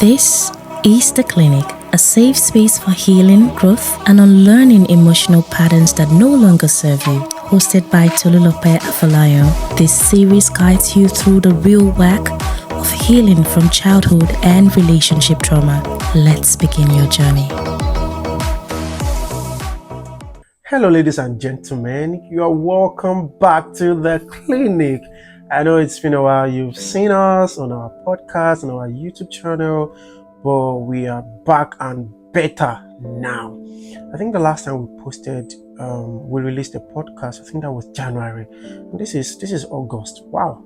This is The Clinic, a safe space for healing, growth, and unlearning emotional patterns that no longer serve you. Hosted by Tolulope Afolayan, this series guides you through the real work of healing from childhood and relationship trauma. Let's begin your journey. Hello, ladies and gentlemen. You are welcome back to The Clinic. I know it's been a while you've seen us on our podcast, on our YouTube channel, but we are back and better now. I think the last time we released a podcast, I think that was January. And this is August. Wow.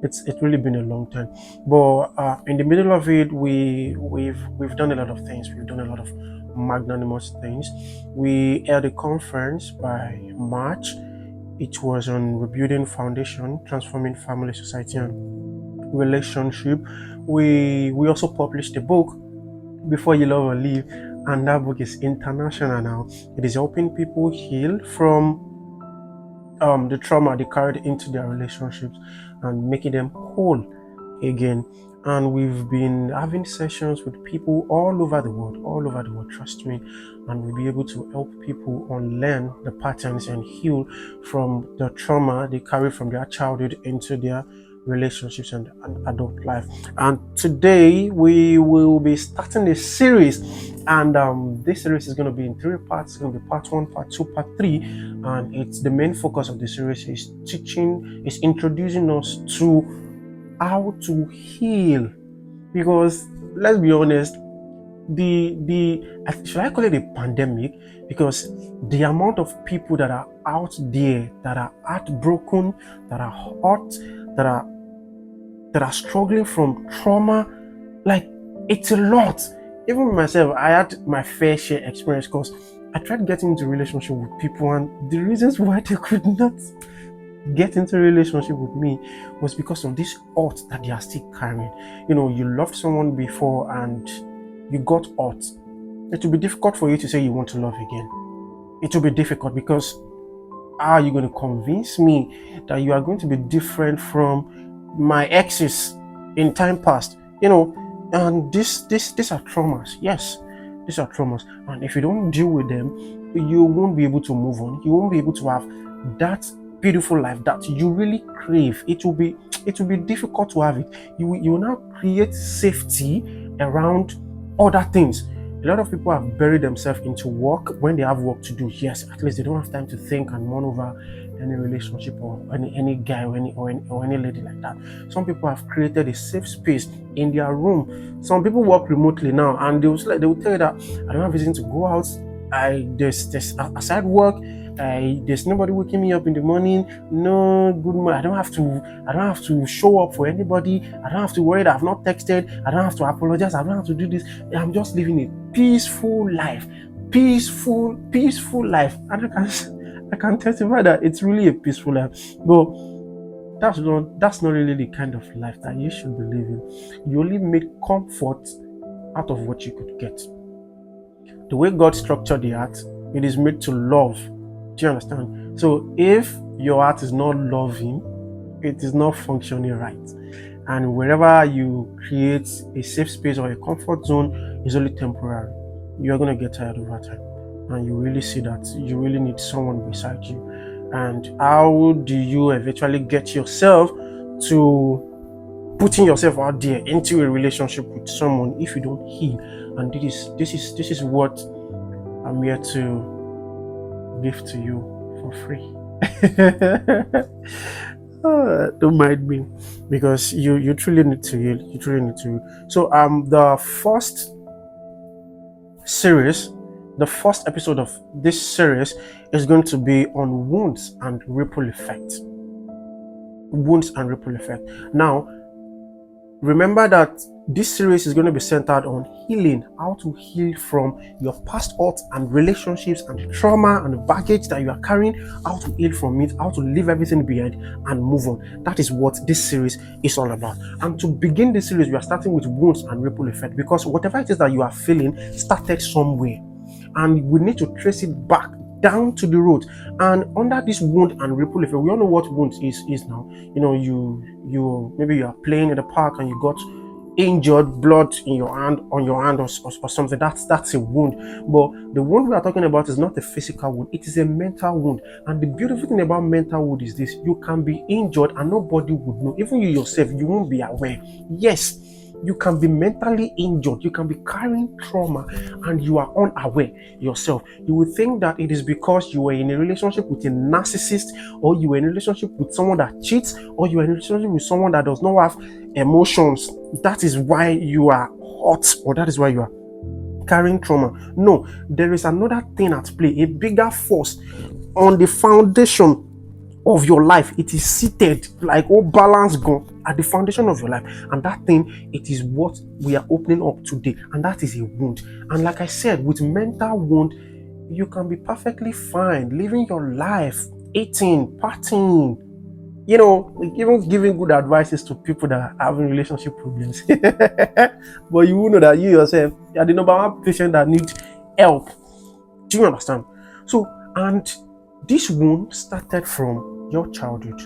It's really been a long time. But in the middle of it, we've done a lot of things. We've done a lot of magnanimous things. We held a conference by March. It was on rebuilding foundation, transforming family, society, and relationship. We also published a book, Before You Love or Leave, and that book is international now. It is helping people heal from the trauma they carried into their relationships and making them whole again. And we've been having sessions with people all over the world, trust me, and we'll be able to help people unlearn the patterns and heal from the trauma they carry from their childhood into their relationships and adult life. And today we will be starting a series, and this series is going to be in 3 parts. It's going to be part 1, part 2, part 3, and it's the main focus of the series is introducing us to how to heal. Because let's be honest, should I call it a pandemic? Because the amount of people that are out there that are heartbroken, that are hurt, that are struggling from trauma, like, it's a lot. Even myself, I had my fair share experience because I tried getting into a relationship with people, and the reasons why they could not get into a relationship with me was because of this hurt that they are still carrying. You know, you loved someone before and you got hurt. It will be difficult for you to say you want to love again. It will be difficult because how are you going to convince me that you are going to be different from my exes in time past? You know, and these are traumas. Yes, these are traumas. And if you don't deal with them, you won't be able to move on. You won't be able to have that beautiful life that you really crave. It will be difficult to have it. You will now create safety around other things. A lot of people have buried themselves into work when they have work to do. Yes, at least they don't have time to think and mourn over any relationship or any guy or any lady like that. Some people have created a safe space in their room. Some people work remotely now, and they will tell you that I don't have reason to go out. There's aside work, there's nobody waking me up in the morning. No good morning. I don't have to show up for anybody. I don't have to worry that I've not texted. I don't have to apologize. I don't have to do this. I'm just living a peaceful life. Peaceful life. And I can testify that it's really a peaceful life. But that's not really the kind of life that you should be living. You only made comfort out of what you could get. The way God structured the heart, it is made to love. Do you understand? So if your heart is not loving, it is not functioning right. And wherever you create a safe space or a comfort zone, is only temporary. You're going to get tired over time. And you really see that you really need someone beside you. And how do you eventually get yourself to putting yourself out there into a relationship with someone if you don't heal? And this is what I'm here to give to you for free. Don't mind me, because you truly need to heal. You truly need to heal. So the first episode of this series is going to be on wounds and ripple effect. Now, remember that this series is going to be centered on healing, how to heal from your past hurts and relationships and the trauma and the baggage that you are carrying, how to heal from it, how to leave everything behind and move on. That is what this series is all about. And to begin this series, we are starting with wounds and ripple effect, because whatever it is that you are feeling started somewhere, and we need to trace it back down to the root. And under this wound and ripple effect, we all know what wound is now. You know, you maybe you are playing in the park and you got injured, blood in your hand, on your hand, or something. That's a wound. But the wound we are talking about is not a physical wound, it is a mental wound. And the beautiful thing about mental wound is this: you can be injured and nobody would know. Even you yourself, you won't be aware. Yes, you can be mentally injured, you can be carrying trauma, and you are unaware yourself. You will think that it is because you were in a relationship with a narcissist, or you were in a relationship with someone that cheats, or you are in a relationship with someone that does not have emotions. That is why you are hurt, or that is why you are carrying trauma. No, there is another thing at play, a bigger force on the foundation of your life. It is seated like balance gone at the foundation of your life, and that thing, it is what we are opening up today, and that is a wound. And like I said, with mental wound, you can be perfectly fine living your life, eating, partying, even giving good advices to people that are having relationship problems. But you will know that you yourself, you are the number one patient that needs help. Do you understand? So, and this wound started from your childhood.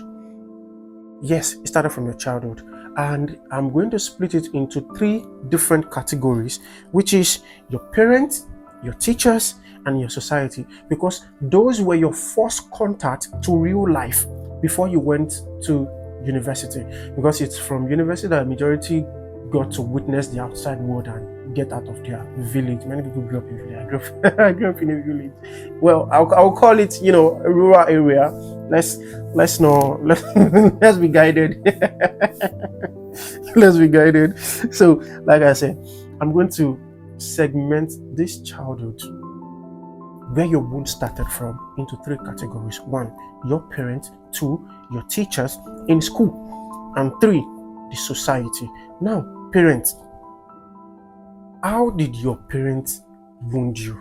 Yes, it started from your childhood. And I'm going to split it into 3 different categories, which is your parents, your teachers, and your society, because those were your first contact to real life before you went to university. Because it's from university that majority got to witness the outside world and get out of their village. Many people grew up in village. I grew up in a village. Well, I'll call it, a rural area. Let's let's be guided. Let's be guided. So, like I said, I'm going to segment this childhood, where your wound started from, into 3 categories. 1, your parents. 2, your teachers in school. And 3, the society. Now, parents. How did your parents wound you?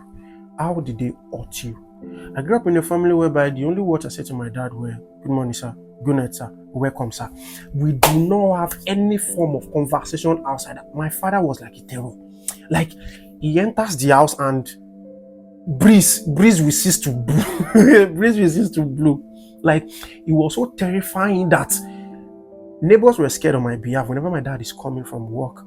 How did they hurt you? I grew up in a family whereby the only words I said to my dad were, "Good morning, sir. Good night, sir. Welcome, sir." We do not have any form of conversation outside. My father was like a terror. Like, he enters the house and breeze will cease to blow. Breeze will cease to blow. Like, it was so terrifying that neighbors were scared on my behalf whenever my dad is coming from work.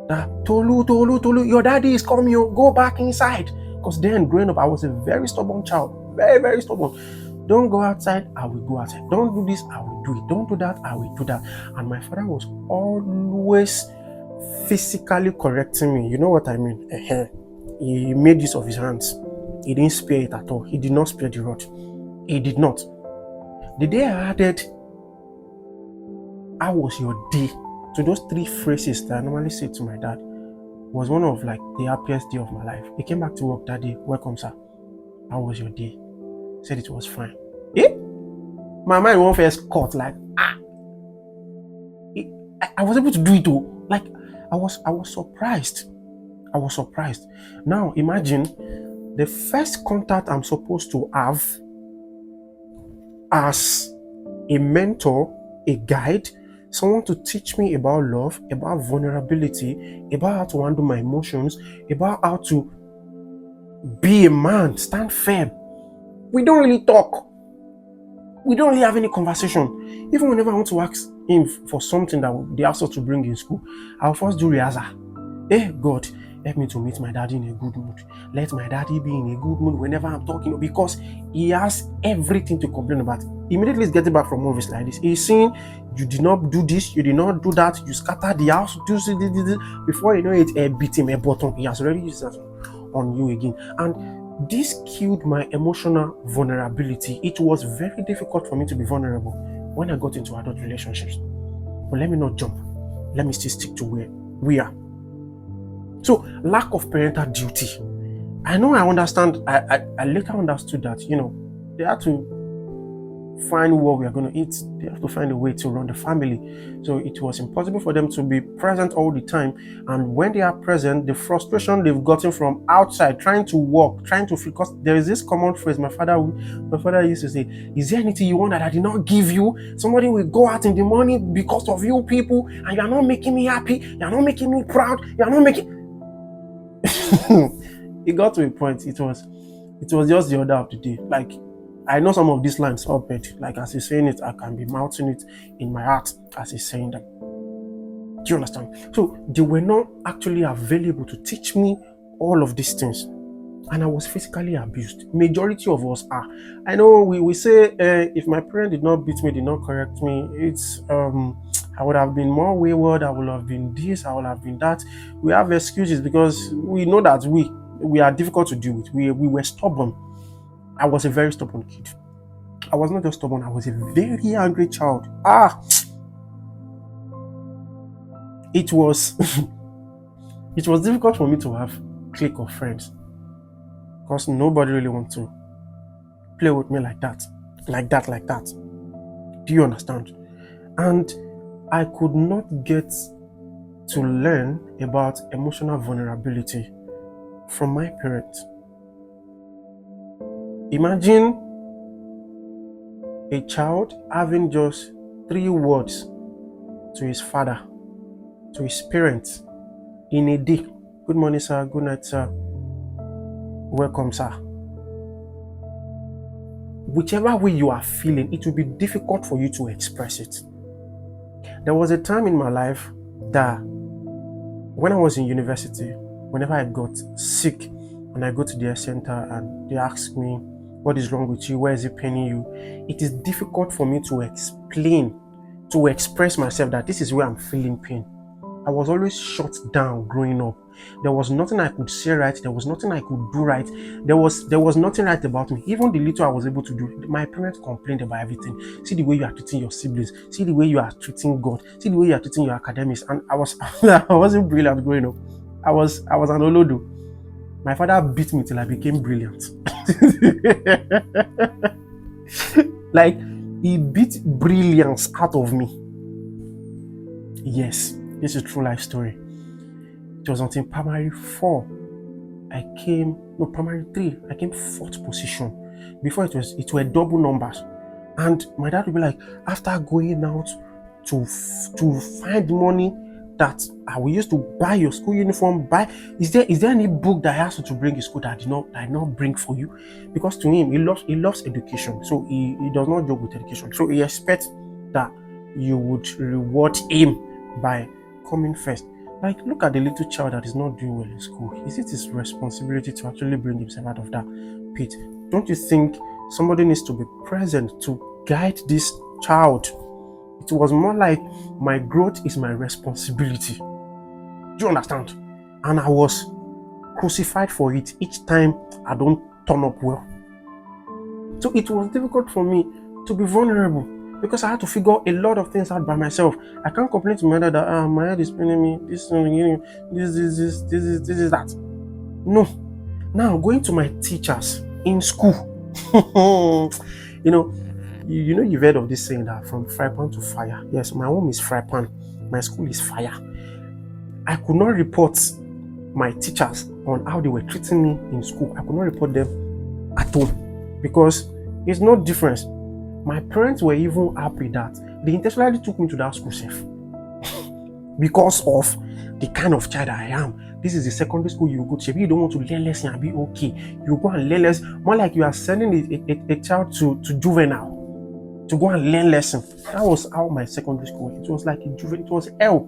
That, Tolu, your daddy is coming, go back inside. Because then, growing up, I was a very stubborn child. Very, very stubborn. Don't go outside, I will go outside. Don't do this, I will do it. Don't do that, I will do that. And my father was always physically correcting me. You know what I mean? He made use of his hands. He didn't spare it at all. He did not spare the rod. He did not. The day I added, "How was your day?" to those 3 phrases that I normally say to my dad, was one of like the happiest day of my life. He came back to work that day. "Welcome, sir. How was your day?" Said it was fine. My mind won't first cut like, I was able to do it too. Like, I was surprised. I was surprised. Now imagine the first contact I'm supposed to have as a mentor, a guide, someone to teach me about love, about vulnerability, about how to handle my emotions, about how to be a man, stand firm. We don't really talk. We don't really have any conversation. Even whenever I want to ask him for something that they asked us to bring in school, I'll first do rehearsal. God, help me to meet my daddy in a good mood. Let my daddy be in a good mood whenever I'm talking, because he has everything to complain about. Immediately he's getting back from movies like this. He's saying, "You did not do this, you did not do that, you scattered the house, do this. Before you know it, beat him a button. He has already used that on you again." And this killed my emotional vulnerability. It was very difficult for me to be vulnerable when I got into adult relationships. But let me not jump. Let me still stick to where we are. So, lack of parental duty. I understand. I later understood that, they had to find what we are going to eat. They have to find a way to run the family. So it was impossible for them to be present all the time. And when they are present, the frustration they've gotten from outside, trying to work, because there is this common phrase my father used to say, "Is there anything you want that I did not give you? Somebody will go out in the morning because of you people, and you are not making me happy, you are not making me proud, you are not making..." It got to a point, it was just the order of the day. Like, I know some of these lines up it. Like, as he's saying it, I can be mouthing it in my heart as he's saying them. Do you understand? So they were not actually available to teach me all of these things. And I was physically abused. Majority of us are. I know we say if my parent did not beat me, did not correct me, it's I would have been more wayward, I would have been this, I would have been that. We have excuses because we know that we are difficult to deal with. We were stubborn. I was a very stubborn kid. I was not just stubborn, I was a very angry child. It was it was difficult for me to have a clique of friends because nobody really wants to play with me like that, like that, like that. Do you understand? And I could not get to learn about emotional vulnerability from my parents. Imagine a child having just 3 words to his father, to his parents in a day. Good morning, sir. Good night, sir. Welcome, sir. Whichever way you are feeling, it will be difficult for you to express it. There was a time in my life that when I was in university, whenever I got sick and I go to their center and they ask me, what is wrong with you? Where is it paining you? It is difficult for me to explain, to express myself that this is where I'm feeling pain. I was always shut down growing up. There was nothing I could say right. There was nothing I could do right. There was nothing right about me. Even the little I was able to do, my parents complained about everything. See the way you are treating your siblings. See the way you are treating God. See the way you are treating your academics. And I wasn't brilliant growing up. I was an olodo. My father beat me till I became brilliant. Like he beat brilliance out of me. Yes, this is a true life story. It was until primary 4 primary 3, I came 4th position. Before it were double numbers. And my dad would be like, after going out to find money that I will use to buy your school uniform, is there any book that I asked you to bring in school that I did not bring for you? Because to him, he loves education. So he does not joke with education. So he expects that you would reward him by coming first. Like, look at the little child that is not doing well in school. Is it his responsibility to actually bring himself out of that pit? Don't you think somebody needs to be present to guide this child? It was more like my growth is my responsibility. Do you understand? And I was crucified for it each time I don't turn up well. So it was difficult for me to be vulnerable because I had to figure a lot of things out by myself. I can't complain to my dad that my head is paining me, this is that. No. Now going to my teachers in school. You've heard of this saying that from fry pan to fire. Yes, my home is fry pan, my school is fire. I could not report my teachers on how they were treating me in school. I could not report them at home because it's no difference. My parents were even happy that they intentionally took me to that school safe because of the kind of child I am. This is the secondary school you go to. If you don't want to learn lessons and be okay, you go and learn lessons. More like you are sending a child to juvenile to go and learn lessons. That was how my secondary school was. It was like it was hell.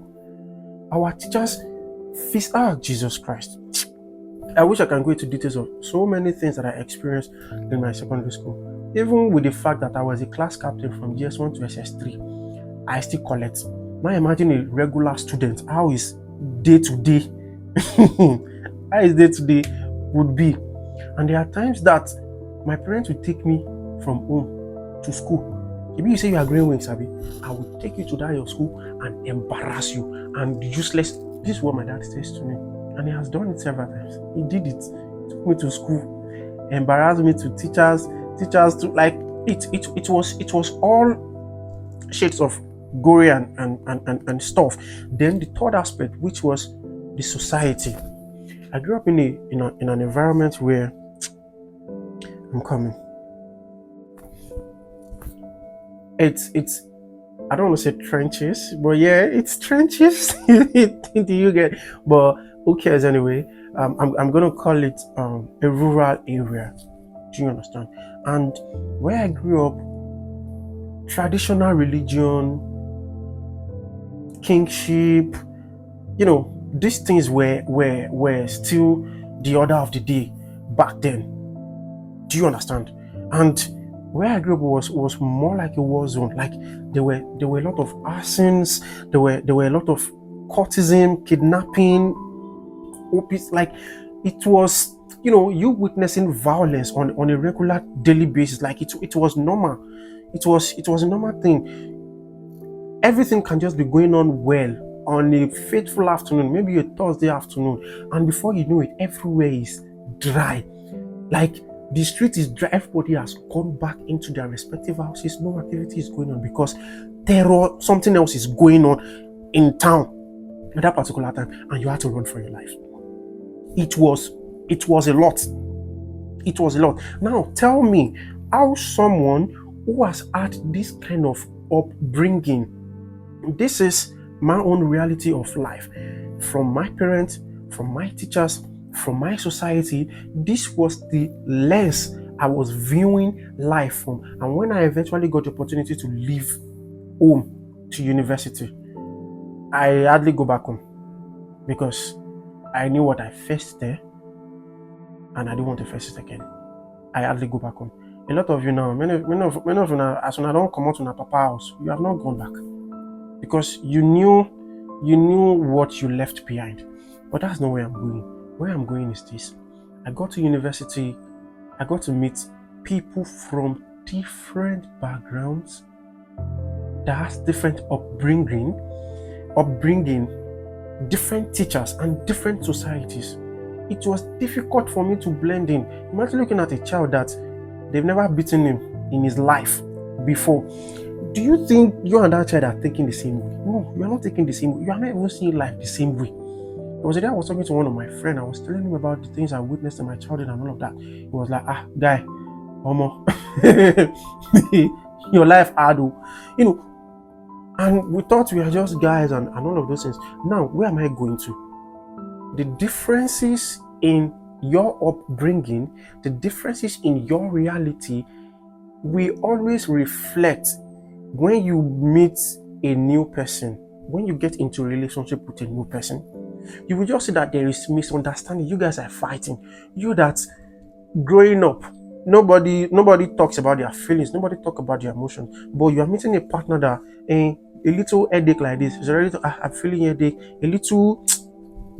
Our teachers Jesus Christ. I wish I can go into details of so many things that I experienced in my secondary school. Even with the fact that I was a class captain from GS1 to SS3, I still collect. Now imagine a regular student, how is day to day would be. And there are times that my parents would take me from home to school. If you say you are growing wings, Abi, I will take you to that your school and embarrass you and useless. This is what my dad says to me. And he has done it several times. He did it. He took me to school, embarrassed me to teachers to like it was all shades of gory and stuff. Then the third aspect, which was the society. I grew up in an environment where I'm coming. It's I don't want to say trenches, but yeah, it's trenches. Do you get? But who cares anyway? I'm gonna call it a rural area. Do you understand? And where I grew up, traditional religion kingship. These things were still the order of the day back then. Do you understand? And where I grew up was more like a war zone. Like there were a lot of arsons, there were a lot of courtesan, kidnapping, like it was, you witnessing violence on a regular daily basis. Like it was normal. It was a normal thing. Everything can just be going on well on a fateful afternoon, maybe a Thursday afternoon, and before you know it, everywhere is dry. Like the street is dry. Everybody has gone back into their respective houses. No activity is going on because terror, something else is going on in town at that particular time, and you had to run for your life. It was a lot. It was a lot. Now tell me how someone who has had this kind of upbringing, this is my own reality of life, from my parents, from my teachers, from my society. This was the lens I was viewing life from. And when I eventually got the opportunity to leave home to university, I hardly go back home because I knew what I faced there and I didn't want to face it again. I hardly go back home. A lot of you now, many of you now, as soon as I don't come out to my papa house, you have not gone back because you knew what you left behind. But that's not where I'm going. Where I'm going is this. I got to university, I got to meet people from different backgrounds that has different upbringing, different teachers and different societies. It was difficult for me to blend in. Imagine looking at a child that they've never beaten him in his life before. Do you think you and that child are taking the same way? No, you are not taking the same way. You are not even seeing life the same way. There was a day I was talking to one of my friends. I was telling him about the things I witnessed in my childhood and all of that. He was like, guy, Omo, your life hard, and we thought we were just guys and all of those things. Now, where am I going to? The differences in your upbringing, the differences in your reality, we always reflect when you meet a new person, when you get into a relationship with a new person. You will just see that there is misunderstanding. You guys are fighting. You that growing up, nobody talks about their feelings, nobody talk about their emotions. But you are meeting a partner that a little headache like this is already, I'm feeling headache, a little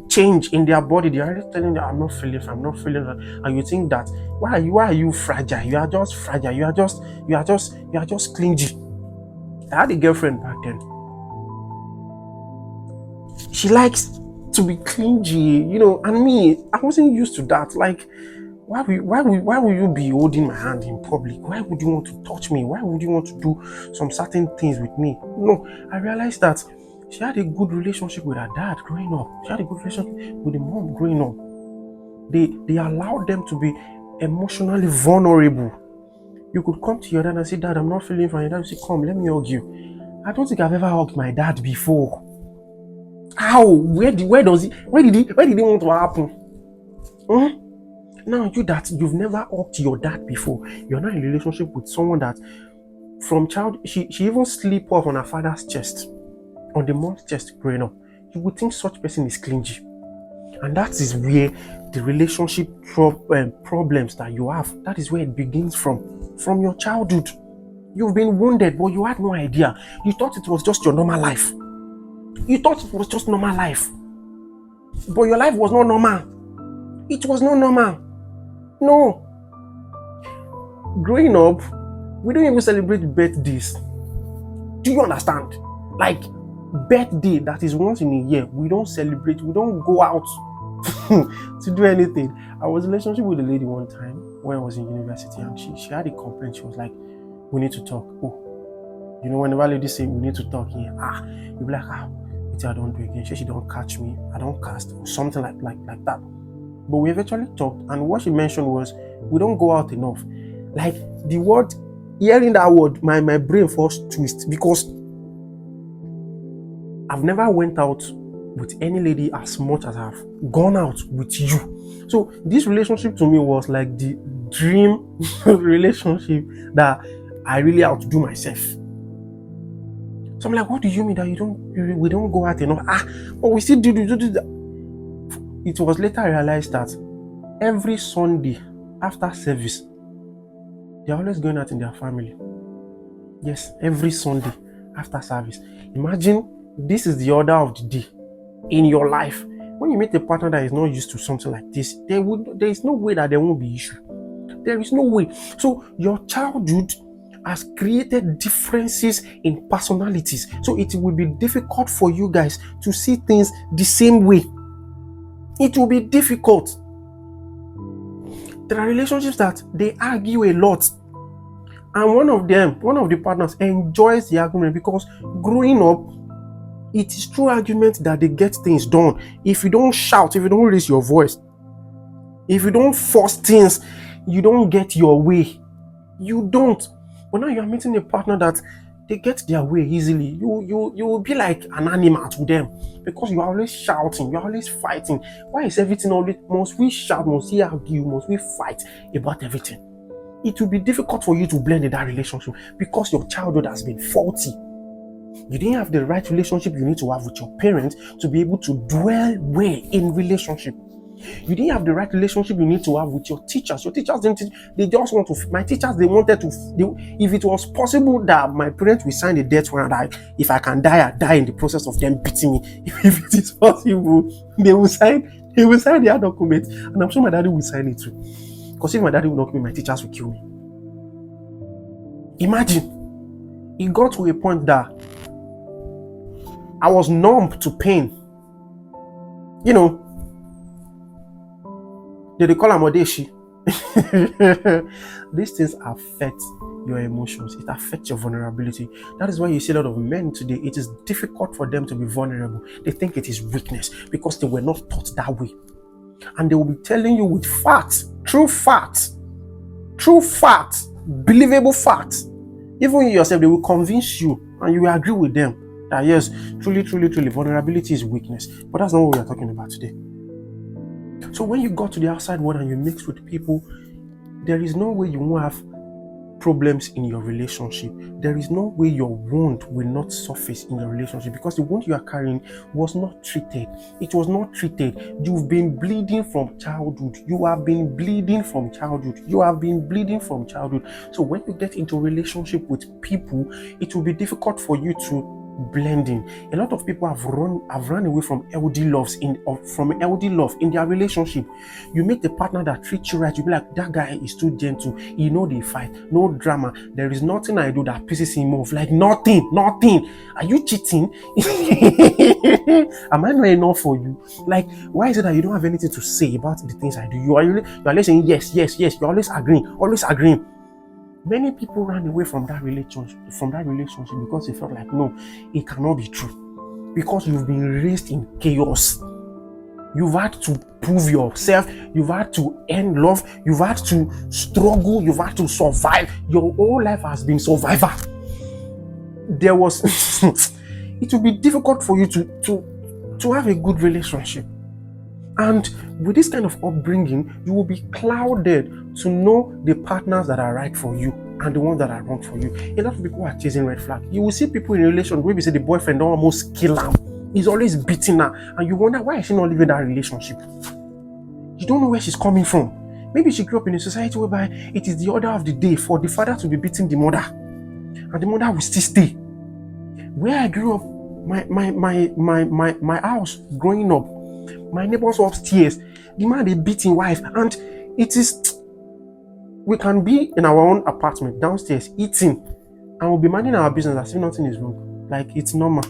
change in their body, they're already telling you, I'm not feeling that. And you think that why are you fragile? You are just fragile, you are just clingy. I had a girlfriend back then. She likes to be clingy, and me, I wasn't used to that. Like, why will you be holding my hand in public? Why would you want to touch me? Why would you want to do some certain things with me? No, I realized that she had a good relationship with her dad growing up. She had a good relationship with the mom growing up. They allowed them to be emotionally vulnerable. You could come to your dad and say, Dad, I'm not feeling fine. Your dad would say, come, let me hug you. I don't think I've ever hugged my dad before. How? Where did he want to happen? Now you've never hugged your dad before. You're not in a relationship with someone that from child, she even sleep off on her father's chest, on the mom's chest growing up. You would think such person is clingy. And that is where the relationship problems that you have, that is where it begins from your childhood. You've been wounded, but you had no idea. You thought it was just your normal life. You thought it was just normal life. But your life was not normal. It was not normal. No. Growing up, we don't even celebrate birthdays. Do you understand? Like, birthday that is once in a year, we don't celebrate. We don't go out to do anything. I was in a relationship with a lady one time when I was in university, and she had a complaint. She was like, we need to talk. Whenever ladies say we need to talk here, you'll be like, which I don't do again. She don't catch me. I don't cast or something like that. But we eventually talked, and what she mentioned was we don't go out enough. Like the word, hearing that word, my brain first twist because I've never went out with any lady as much as I've gone out with you. So this relationship to me was like the dream relationship that I really outdo myself. So I'm like, what do you mean that we don't go out enough? But we still do that. It was later I realized that every Sunday after service, they're always going out in their family. Yes, every Sunday after service. Imagine this is the order of the day in your life. When you meet a partner that is not used to something like this, there is no way that there won't be issue. There is no way. So your childhood has created differences in personalities. So it will be difficult for you guys to see things the same way. It will be difficult. There are relationships that they argue a lot. And one of the partners enjoys the argument because growing up, it is through argument that they get things done. If you don't shout, if you don't raise your voice, if you don't force things, you don't get your way. You don't. But now you are meeting a partner that they get their way easily. You will be like an animal to them because you are always shouting, you are always fighting. Why is everything always, must we shout, must we argue, must we fight about everything? It will be difficult for you to blend in that relationship because your childhood has been faulty. You didn't have the right relationship you need to have with your parents to be able to dwell well in relationship. You didn't have the right relationship you need to have with your teachers. Your teachers didn't teach, they just want to, my teachers, they wanted to, if it was possible that my parents will sign a death warrant, if I can die, I die in the process of them beating me. If it is possible, they will sign their document, and I'm sure my daddy will sign it too. Because if my daddy will not kill me, my teachers will kill me. Imagine, it got to a point that I was numb to pain. You know, they call them Odeshi. These things affect your emotions. It affects your vulnerability. That is why you see a lot of men today. It is difficult for them to be vulnerable. They think it is weakness because they were not taught that way. And they will be telling you with facts, true facts, believable facts. Even you yourself, they will convince you and you will agree with them that yes, truly, vulnerability is weakness. But that's not what we are talking about today. So when you go to the outside world and you mix with people, there is no way you won't have problems in your relationship. There is no way your wound will not surface in your relationship because the wound you are carrying was not treated. It was not treated. You've been bleeding from childhood. You have been bleeding from childhood. So when you get into a relationship with people, it will be difficult for you to blending. A lot of people have run away from LD love in their relationship. You meet a partner that treats you right, you be like, that guy is too gentle, he know they fight, no drama, there is nothing I do that pisses him off, like nothing. Are you cheating? Am I not enough for you? Like, why is it that you don't have anything to say about the things I do? You are always saying yes, you're always agreeing. Many people ran away from that relationship because they felt like, no, it cannot be true. Because you've been raised in chaos. You've had to prove yourself. You've had to end love. You've had to struggle. You've had to survive. Your whole life has been survival. It will be difficult for you to have a good relationship. And with this kind of upbringing, you will be clouded to know the partners that are right for you and the ones that are wrong for you. A lot of people are chasing red flag. You will see people in a relationship where you say the boyfriend don't almost kill her. He's always beating her. And you wonder, why is she not living that relationship? You don't know where she's coming from. Maybe she grew up in a society whereby it is the order of the day for the father to be beating the mother. And the mother will still stay. Where I grew up, my house growing up, my neighbors upstairs, the man they beat his wife, and it is, we can be in our own apartment downstairs eating, and we'll be minding our business as if nothing is wrong, like it's normal.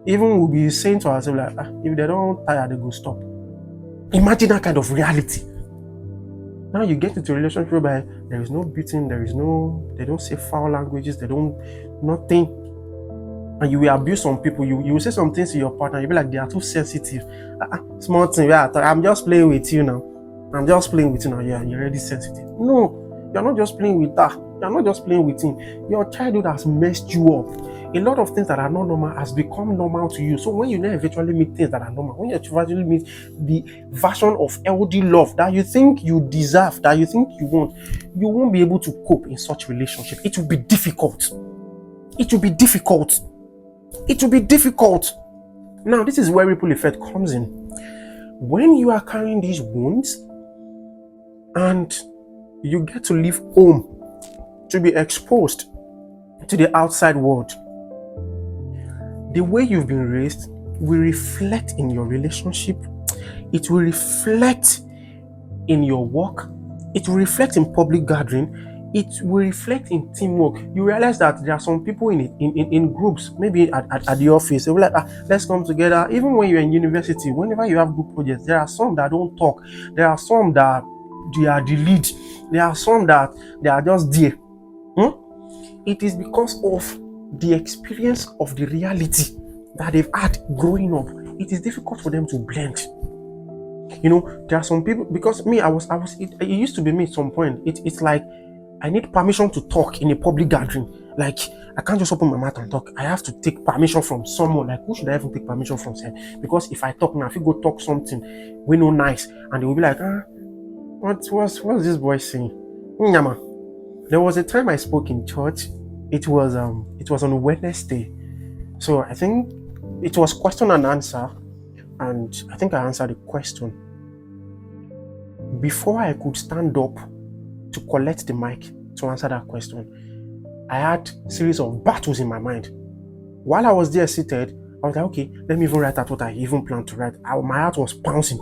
Even we'll be saying to ourselves like, if they don't tire, they go stop. Imagine that kind of reality. Now you get into a relationship whereby there is no beating, they don't say foul languages, nothing. And you will abuse some people. You will say some things to your partner. You'll be like, they are too sensitive. Small thing. I'm just playing with you now. Yeah, you're already sensitive. No, you're not just playing with her. You're not just playing with him. Your childhood has messed you up. A lot of things that are not normal has become normal to you. So when you now eventually meet things that are normal, when you eventually meet the version of LD love that you think you deserve, that you think you want, you won't be able to cope in such relationship. It will be difficult. It will be difficult. Now, this is where ripple effect comes in. When you are carrying these wounds and you get to leave home to be exposed to the outside world, the way you've been raised will reflect in your relationship. It will reflect in your work. It will reflect in public gathering. It will reflect in teamwork. You realize that there are some people in groups, maybe at the office, they will like, let's come together. Even when you're in university, whenever you have group projects, there are some that don't talk. There are some that they are the lead. There are some that they are just there. It is because of the experience of the reality that they've had growing up. It is difficult for them to blend. There are some people, because me, it used to be me at some point. It's like I need permission to talk in a public gathering. Like, I can't just open my mouth and talk. I have to take permission from someone. Like, who should I even take permission from? Because if I talk now, if you go talk something, we know nice, and they will be like, what's this boy saying? Nyama. There was a time I spoke in church. It was on Wednesday. So I think it was question and answer, and I think I answered the question. Before I could stand up to collect the mic to answer that question, I had a series of battles in my mind. While I was there seated, I was like, okay, let me even write out what I even planned to write. My heart was bouncing,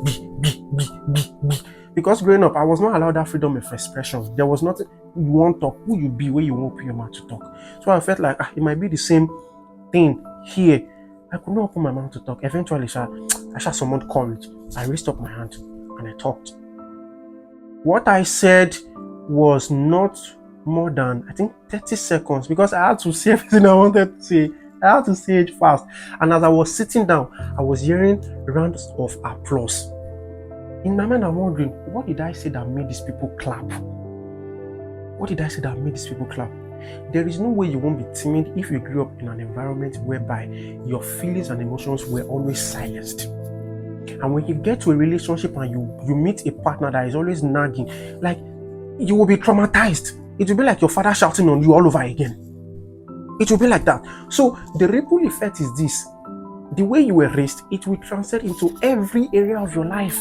because growing up, I was not allowed that freedom of expression. There was nothing you want to talk, who you be, where you won't open your mouth to talk. So I felt like it might be the same thing here. I could not open my mouth to talk. Eventually, I summoned courage. I raised up my hand and I talked. What I said was not more than, I think, 30 seconds, because I had to say everything I wanted to say. I had to say it fast. And as I was sitting down, I was hearing rounds of applause. In my mind, I'm wondering, what did I say that made these people clap? What did I say that made these people clap? There is no way you won't be timid if you grew up in an environment whereby your feelings and emotions were always silenced. And when you get to a relationship and you meet a partner that is always nagging, like, you will be traumatized. It will be like your father shouting on you all over again. It will be like that. So the ripple effect is this. The way you were raised, it will transcend into every area of your life.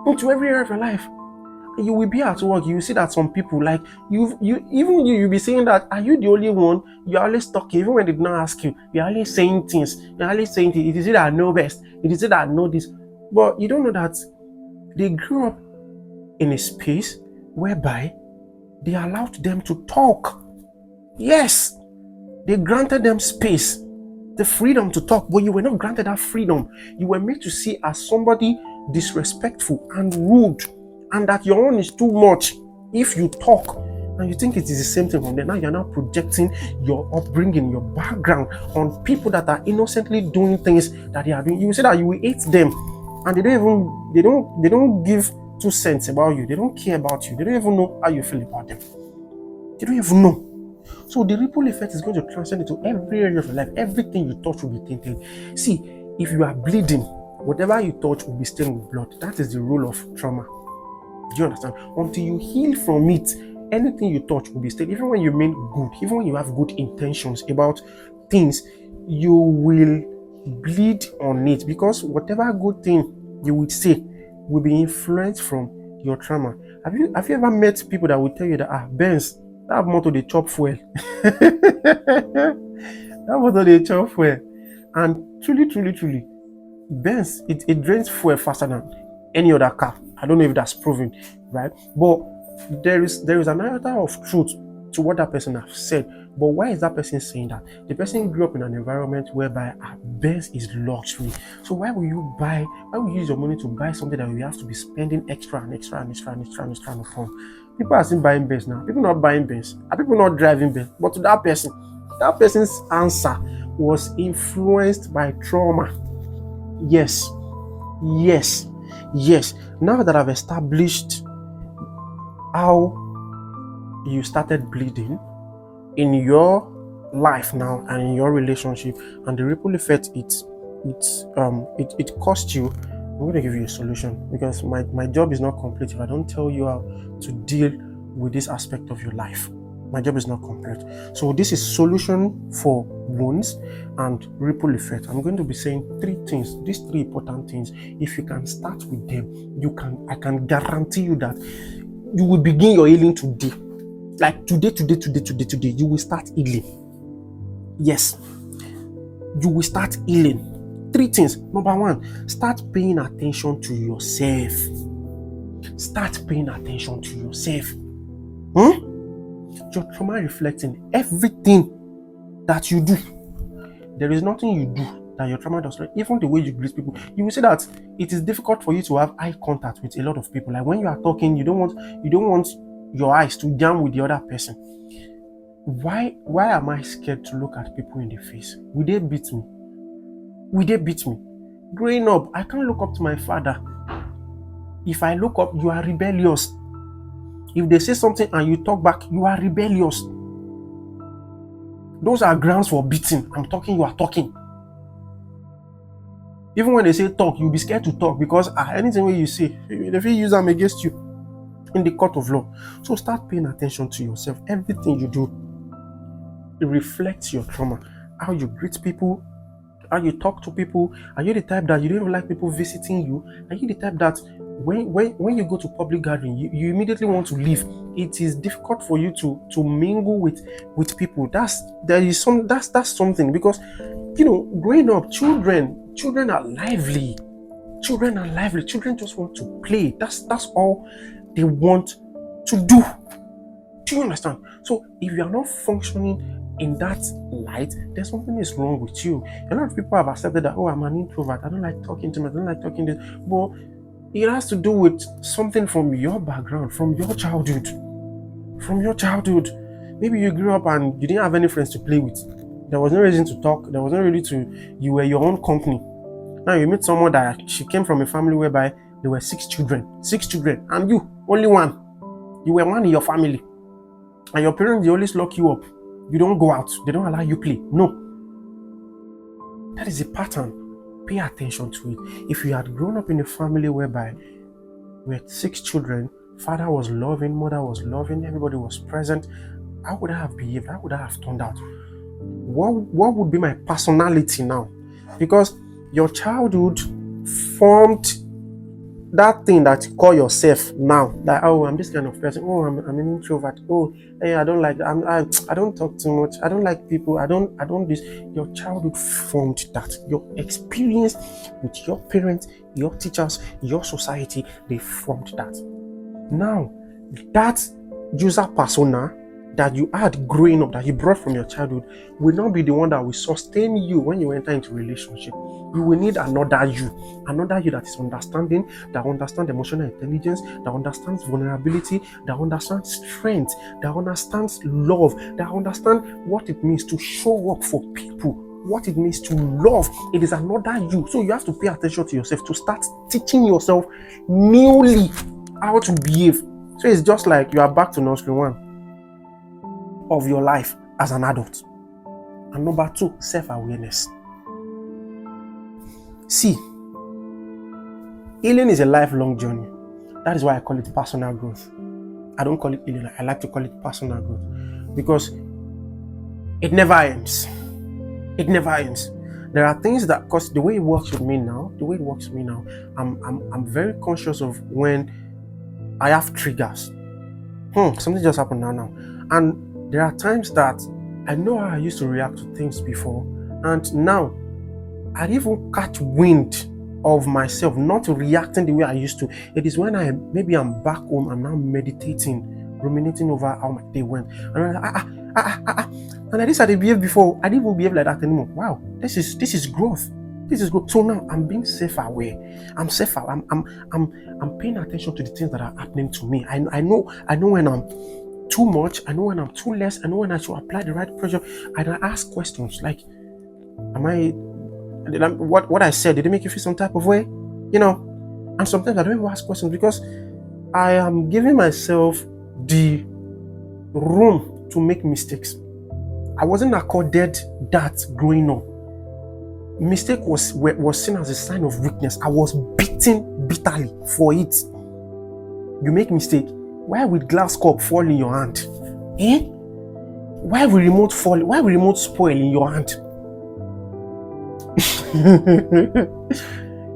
Into every area of your life. You will be at work, you will see that some people, like, you'll be saying that, are you the only one? You're always talking, even when they did not ask you. You're always saying things. You're always saying things. It is it that I know best. It is it that I know this. But you don't know that they grew up in a space whereby they allowed them to talk. Yes, they granted them space, the freedom to talk, but you were not granted that freedom. You were made to see as somebody disrespectful and rude, and that your own is too much. If you talk and you think it is the same thing from there, now you're now projecting your upbringing, your background on people that are innocently doing things that they are doing. You will say that you will hate them, and they don't give 2 cents about you. They don't care about you. They don't even know how you feel about them. They don't even know. So the ripple effect is going to transcend into every area of your life. Everything you touch will be tainted. See, if you are bleeding, whatever you touch will be stained with blood. That is the rule of trauma. Do you understand? Until you heal from it, anything you touch will be stained. Even when you mean good, even when you have good intentions about things, you will bleed on it, because whatever good thing you would say will be influenced from your trauma. Have you ever met people that will tell you that, Benz, that motor they chop fuel. That motor they chop fuel. And truly, Benz, it drains fuel faster than any other car. I don't know if that's proven, right? But there is an iota of truth to what that person has said. But why is that person saying that? The person grew up in an environment whereby Benz is luxury. So why will you use your money to buy something that you have to be spending extra upon? People are still buying Benz now. People not buying Benz. Are people not driving Benz? But to that person's answer was influenced by trauma. Yes. Now that I've established how you started bleeding in your life now and in your relationship, and the ripple effect it cost you, I'm going to give you a solution, because my job is not complete if I don't tell you how to deal with this aspect of your life. My job is not complete. So this is solution for wounds and ripple effect. I'm going to be saying three things, these three important things. If you can start with them, I can guarantee you that you will begin your healing today. Like today, you will start healing. Yes, you will start healing. Three things. Number one, start paying attention to yourself. Start paying attention to yourself. Your trauma reflecting everything that you do. There is nothing you do that your trauma does not. Even the way you greet people, you will see that it is difficult for you to have eye contact with a lot of people. Like when you are talking, you don't want your eyes to jam with the other person. Why am I scared to look at people in the face? Will they beat me? Will they beat me? Growing up, I can't look up to my father. If I look up, you are rebellious. If they say something and you talk back, you are rebellious. Those are grounds for beating. I'm talking, you are talking. Even when they say talk, you'll be scared to talk because anything where you say, they will use them against you in the court of law. So start paying attention to yourself. Everything you do, it reflects your trauma. How you greet people, how you talk to people. Are you the type that you don't even like people visiting you? Are you the type that when you go to public gathering, you immediately want to leave? It is difficult for you to mingle with people. That's something, because growing up, children are lively. Children just want to play. That's all they want to do. Do you understand? So if you are not functioning in that light, there's something is wrong with you. A lot of people have accepted that, I'm an introvert, I don't like talking to me, I don't like talking this. But it has to do with something from your background, from your childhood. Maybe you grew up and you didn't have any friends to play with. There was no reason to talk. There was no reason you were your own company. Now you meet someone that she came from a family whereby there were 6 children, and you, only one. You were one in your family. And your parents, they always lock you up. You don't go out. They don't allow you play. No. That is a pattern. Pay attention to it. If you had grown up in a family whereby we had 6 children, father was loving, mother was loving, everybody was present, how would I have behaved? How would I have turned out? What would be my personality now? Because your childhood formed that thing that you call yourself now. Like, I'm this kind of person. I'm an introvert. Hey, I don't like. I don't talk too much. I don't like people. I don't this. Your childhood formed that. Your experience with your parents, your teachers, your society, they formed that. Now, that user persona that you had growing up, that you brought from your childhood, will not be the one that will sustain you when you enter into a relationship. You will need another you that is understanding, that understands emotional intelligence, that understands vulnerability, that understands strength, that understands love, that understands what it means to show up for people, what it means to love. It is another you. So you have to pay attention to yourself, to start teaching yourself newly how to behave. So it's just like you are back to nursery 1 of your life as an adult. And number 2, self-awareness. See, healing is a lifelong journey. That is why I call it personal growth. I don't call it healing. I like to call it personal growth, because it never ends. It never ends. There are things that, because the way it works with me now, I'm very conscious of when I have triggers. Something just happened now. And there are times that I know how I used to react to things before, and now I even catch wind of myself not reacting the way I used to. It is when I'm back home, I'm now meditating, ruminating over how my day went, and I'm like, and like this I did behave before. I didn't even behave like that anymore. Wow, this is growth. This is growth. So now I'm being self-aware. I'm paying attention to the things that are happening to me. I know when I'm too much, I know when I'm too less, I know when I should apply the right pressure. And I ask questions like, what I said, did it make you feel some type of way? And sometimes I don't even ask questions, because I am giving myself the room to make mistakes. I wasn't accorded that growing up. Mistake was seen as a sign of weakness. I was beaten bitterly for it. You make mistake, why would glass cup fall in your hand? Why will remote fall? Why will remote spoil in your hand?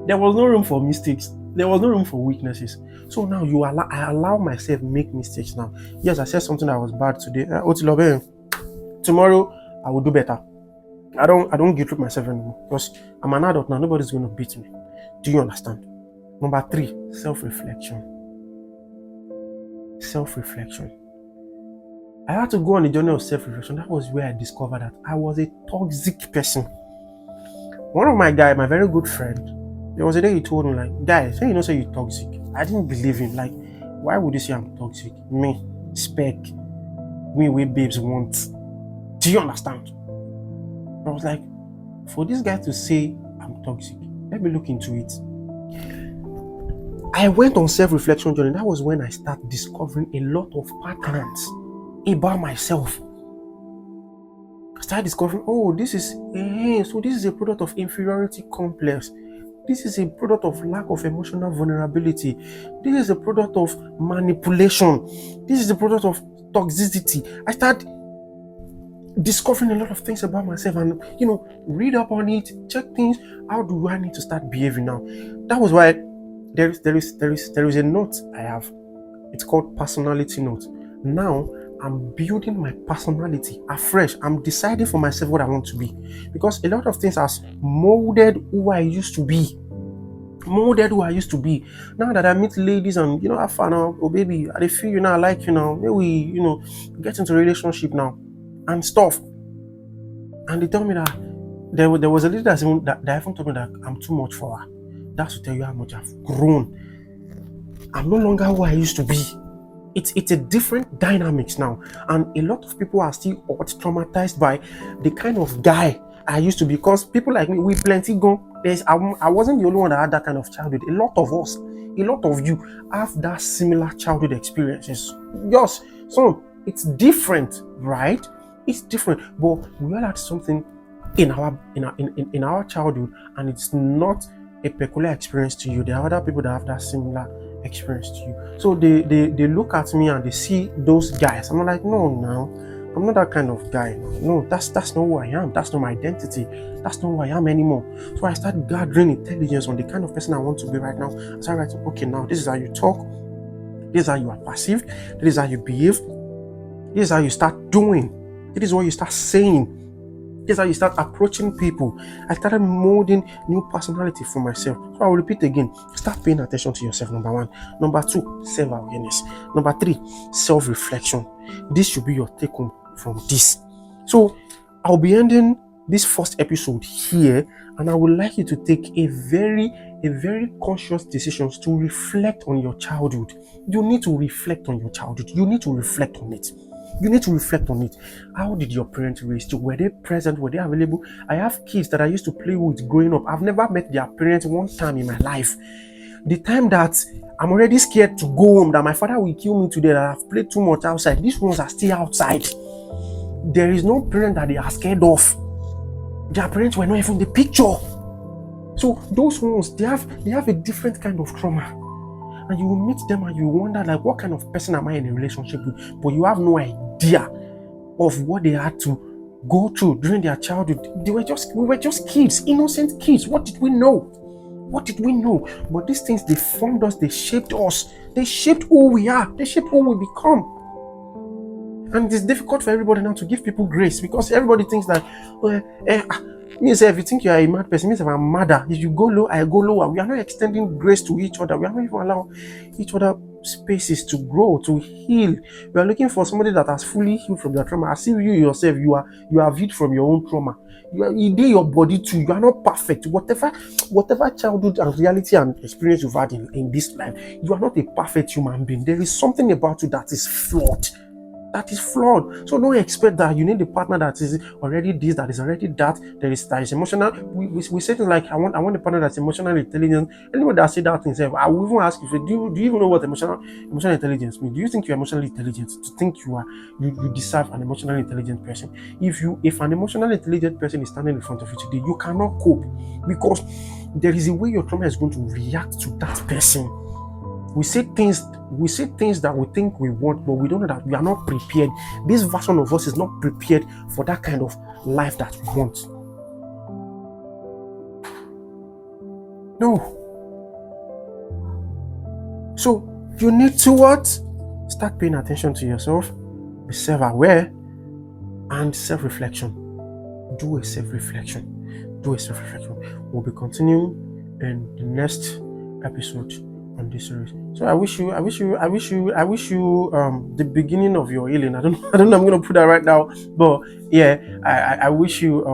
There was no room for mistakes. There was no room for weaknesses. So now I allow myself make mistakes now. Yes, I said something that was bad today. Tomorrow I will do better. I don't guilt trip myself anymore because I'm an adult now. Nobody's going to beat me. Do you understand? Number 3, self-reflection. Self-reflection. I had to go on a journey of self-reflection. That was where I discovered that I was a toxic person. One of my very good friend, there was a day he told me, like, guy, say you know say you're toxic. I didn't believe him. Like, why would you say I'm toxic? Me, spec, me way babes want. Do you understand? I was like, for this guy to say I'm toxic, let me look into it. I went on self-reflection journey. That was when I started discovering a lot of patterns about myself. I started discovering, this is a product of inferiority complex. This is a product of lack of emotional vulnerability. This is a product of manipulation. This is a product of toxicity. I started discovering a lot of things about myself and, read up on it, check things. How do I need to start behaving now? That was why there is a note I have. It's called personality note. Now I'm building my personality afresh. I'm deciding for myself what I want to be, because a lot of things has molded who I used to be. Now that I meet ladies and have fun now, oh baby, I feel you now, I like you now, maybe we get into a relationship now and stuff. And they tell me that there was a lady that even told me that I'm too much for her. That's to tell you how much I've grown. I'm no longer who I used to be. It's a different dynamics now, and a lot of people are still traumatized by the kind of guy I used to be, because people like me, we plenty go. I wasn't the only one that had that kind of childhood. A lot of us, a lot of you have that similar childhood experiences. Yes, so it's different, right? It's different, but we all had something in our childhood, and it's not a peculiar experience to you. There are other people that have that similar experience to you. So they look at me and they see those guys. I'm like, no, I'm not that kind of guy. No, that's not who I am. That's not my identity. That's not who I am anymore. So I started gathering intelligence on the kind of person I want to be right now. I started writing, okay, now this is how you talk. This is how you are perceived. This is how you behave. This is how you start doing. This is what you start saying. This is how you start approaching people. I started molding new personality for myself. So I'll repeat again. Start paying attention to yourself, number 1. Number 2, self-awareness. Number 3, self-reflection. This should be your take-home from this. So I'll be ending this first episode here, and I would like you to take a very conscious decision to reflect on your childhood. You need to reflect on your childhood. You need to reflect on it. How did your parents raise you? Were they present? Were they available? I have kids that I used to play with growing up. I've never met their parents one time in my life. The time that I'm already scared to go home, that my father will kill me today, that I've played too much outside, these ones are still outside. There is no parent that they are scared of. Their parents were not even in the picture. So those ones, they have a different kind of trauma. And you will meet them and you wonder, like, what kind of person am I in a relationship with? But you have no idea of what they had to go through during their childhood. We were just kids, innocent kids. What did we know? But these things, they formed us, they shaped us. They shaped who we are. They shaped who we become. And it's difficult for everybody now to give people grace, because everybody thinks that, if you think you are a mad person, if I'm madder. If you go low, I go lower. We are not extending grace to each other. We are not even allowing each other spaces to grow, to heal. We are looking for somebody that has fully healed from their trauma. As if you yourself, you are healed from your own trauma. You did your body too. You are not perfect. Whatever childhood and reality and experience you've had in this life, you are not a perfect human being. There is something about you that is flawed. So don't expect that you need a partner that is already this, that is already that. That is emotional. We say things like, I want a partner that's emotionally intelligent. Anyone that say that thing, I will even ask you, do you even know what emotional intelligence means? Do you think you're emotionally intelligent to think you deserve an emotionally intelligent person? If an emotionally intelligent person is standing in front of you today, you cannot cope, because there is a way your trauma is going to react to that person. We say things that we think we want, but we don't know that we are not prepared. This version of us is not prepared for that kind of life that we want. No. So you need to what? Start paying attention to yourself, be self-aware, and self-reflection. Do a self-reflection. We'll be continuing in the next episode on this series. So I wish you the beginning of your healing. I don't know I'm gonna put that right now, but yeah, I wish you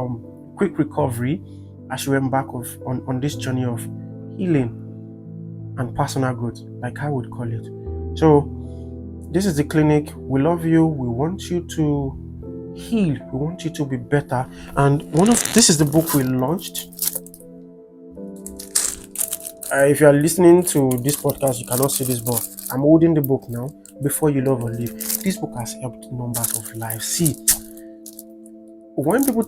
quick recovery as you embark on this journey of healing and personal growth, like I would call it. So this is the clinic. We love you. We want you to heal. We want you to be better. And this is the book we launched. If you are listening to this podcast, you cannot see this book. I'm holding the book now. Before You Love or Live. This book has helped numbers of lives. See, when people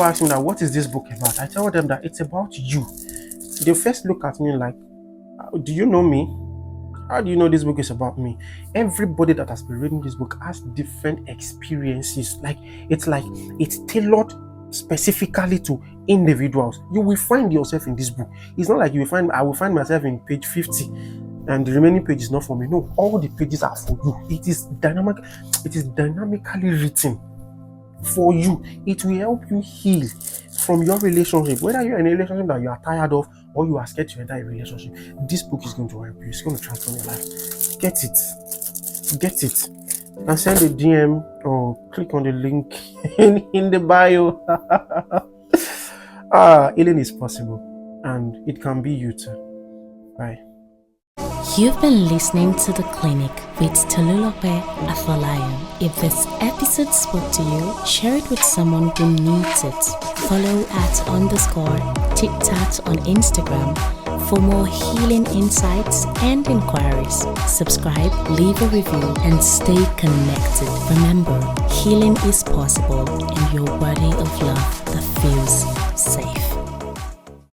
ask me that what is this book about, I tell them that it's about you. They first look at me like, do you know me? How do you know this book is about me? Everybody that has been reading this book has different experiences. It's tailored specifically to individuals. You will find yourself in this book. It's not like I will find myself in page 50 and the remaining page is not for me. No, all the pages are for you. It is dynamically written for you. It will help you heal from your relationship, whether you're in a relationship that you are tired of or you are scared to enter a relationship. This book is going to help you. It's going to transform your life. Get it and send a DM or click on the link in the bio. Healing is possible and it can be you too. Bye. You've been listening to The Clinic with Tolulope Afolayan. If this episode spoke to you, share it with someone who needs it. Follow @_TitTat on Instagram for more healing insights and inquiries. Subscribe, leave a review, and stay connected. Remember, healing is possible and you're worthy of love.